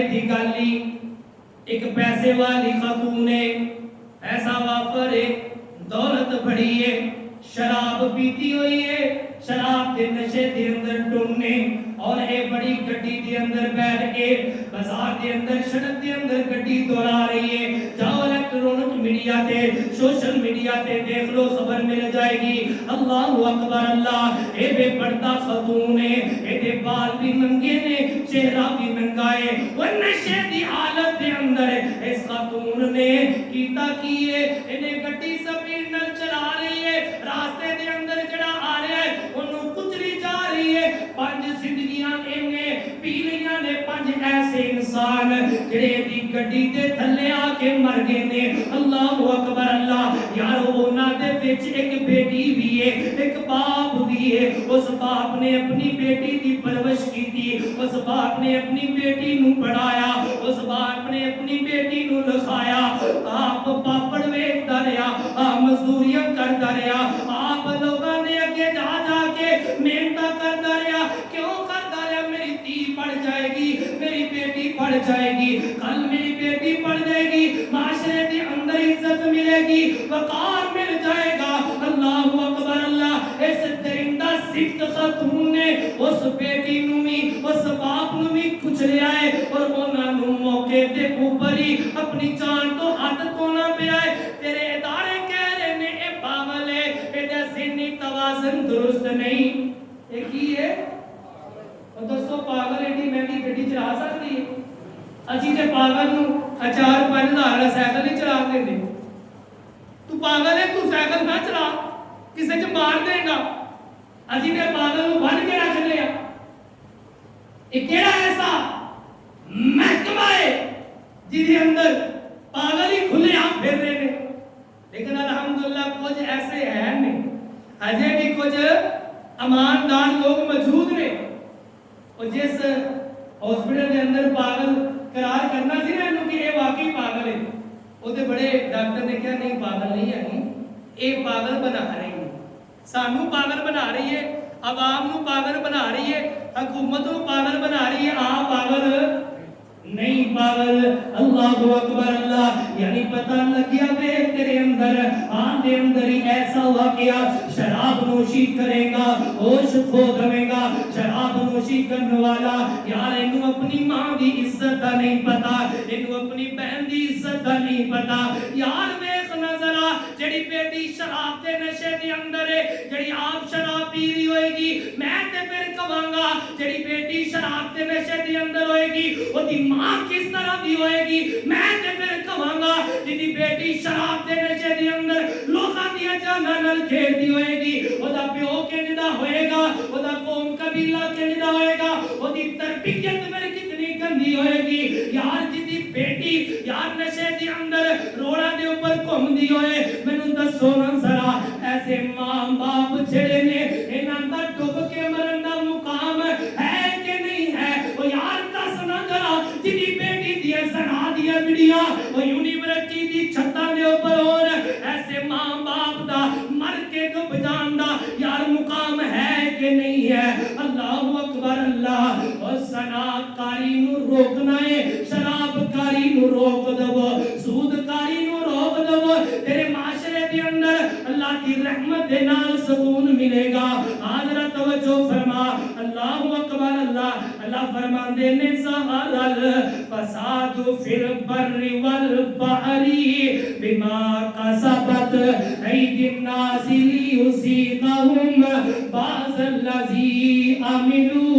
थी गाली एक पैसे वाली खातून है, ऐसा वाफर है, दौलत बड़ी है, शराब पीती हुई है, शराब के नशे के अंदर टुनने और एक बड़ी गड्डी के अंदर बैठ के बाजार के अंदर सड़क के अंदर गड्डी दौड़ा रही है। जाओ इलेक्ट्रॉनिक मीडिया पे सोशल मीडिया पे देख लो, खबर मिल जाएगी। अल्लाहु अकबर अल्लाह। ए बेपर्दा खातून है, ए बाल भी नंगे ने, चेहरा भी नंगा है, वो नशे की हालत के अंदर इस खातून ने कीता की है, इन्हें गड्डी स्पीड नाल चला रही है, रास्ते के अंदर जड़ा आ रहा है ओनू कुचली जा रही है। पांच जिंदगियां इन्ने पी लियां ने, पांच ऐसे इंसान जेड़े दी गड्डी दे थल्ले आके मर गए ने। अल्लाहु अकबर अल्लाह। यारो ओना दे विच एक बेटी भी है, एक बाप भी है। उस बाप ने अपनी बेटी की परवरिश की थी, उस बाप ने अपनी बेटी नू पढ़ाया, उस बाप ने अपनी बेटी नू लिखाया। आप पापड़ वेचदा रहा, आप मजदूरियां करदा रहा, आप लोगों ने अगे जा जाके मेहनत करदा रहा। क्यों करदा रहा? मेरी धी पढ़ जाएगी, मेरी बेटी पढ़ जाएगी, कल मेरी बेटी पढ़ जाएगी, माशरे के अंदर इज्जत मिलेगी, वकार मिल जाएगा। अल्लाहु अकबर अल्लाह। इस दरिंदा सिद्ध खातून ने उस बेटी नू भी, उस बाप नू भी कुचलिया है और उन्हां नू मौके ते ऊपर ही अपनी जान तो हद धोना पिया है। तेरे इदारे कह रहे ने ए पागल है, एदा ज़हनी तवाज़ुन दुरुस्त नहीं। ये की है? और दोस्तों पागल एडी महंगी गड्डी चला सकती है? ਅਸੀਂ ਤੇ ਪਾਗਲ ਨੂੰ 4-5,000 ਦਾ ਸਾਈਕਲ ਨਹੀਂ ਚਲਾ ਦਿੰਦੇ। ਤੂੰ ਪਾਗਲ ਹੈ, ਤੂੰ ਸਾਈਕਲ ਨਾ ਚਲਾ, ਕਿਸੇ 'ਚ ਮਾਰ ਦੇਗਾ। ਅਸੀਂ ਤੇ ਪਾਗਲ ਨੂੰ ਬੰਨ ਕੇ ਰੱਖਦੇ ਆ। ਇਹ ਕਿਹੜਾ ਐਸਾ ਮਹਿਕਮਾ ਹੈ ਜਿਹਦੇ ਅੰਦਰ ਪਾਗਲ ਹੀ ਖੁੱਲੇ ਆਮ ਫਿਰ ਰਹੇ ਨੇ? लेकिन अल्हम्दुलिल्लाह कुछ ऐसे हैं नहीं, अजे भी कुछ ईमानदार लोग मौजूद ने। और जिस हॉस्पिटल के अंदर पागल करार करना सी ना कि ये वाकई पागल है, ਉਹਦੇ बड़े डॉक्टर ने कहा नहीं पागल नहीं है, ये पागल बना रही है, सानू पागल बना रही है, आवाम नू पागल बना रही है, हुकूमत नू पागल बना रही है, आप पागल नहीं पागल। अल्लाहु अकबर अल्लाह। यानी पता लग गया वे तेरे अंदर आंधे अंदर ही ऐसा हुआ क्या, शराब नोशी करेगा होश खो देगा। शराब नोशी करने वाला यार इन्हू अपनी मां की इज्जत का नहीं पता, इन्हू अपनी बहन की इज्जत का नहीं पता। यार वेख नजरा जेड़ी बेटी शराब के नशे के अंदर है, जेड़ी आप शराब पी रही होएगी, मैं ते फिर कहांगा जेड़ी बेटी शराब के नशे के अंदर होएगी ओदी मां किस तरह की होएगी? मैं ते फिर कहांगा जिदी बेटी शराब के नशे के अंदर लोकां दी जानां नाल खेलदी होएगी, ओदा प्यो किंदा होएगा, ओदा कौम कबीला किंदा होएगा, ओदी तरबियत फिर कितनी गंदी होएगी। यार जिदी बेटी यार नशे के अंदर रोड़ा दे ऊपर घूमदी होए, मैनूं दसो ना जरा ऐसे मां बाप जेड़े ने इन्हां दा डुब के मरन दा मुकाम है कि नहीं है? ओ यार दस ना जरा जिदी बेटी दी जना दी वीडियो ओ यूनिवर्सिटी दी छत्तां दे ऊपर और ऐसे मां बाप दा मर के डुब जांदा यार मुकाम है कि नहीं है? अल्लाहु अकबर अल्लाह। और सनाकारी नू रोकना है, शराबकारी नू रोक दो, सूदकारी नू रोक दो, तेरे माशरे के अंदर अल्लाह की रहमत दे नाल सुकून मिलेगा। आजरा तवज्जो फरमा। अल्लाहु अकबर अल्लाह। अल्लाह फरमाते ने सहरल फसादु फिल बर्रि वल बहरी बिमा कसबत ऐदिन नास लियुसीकहुम बाज़ल्लज़ी अमिलू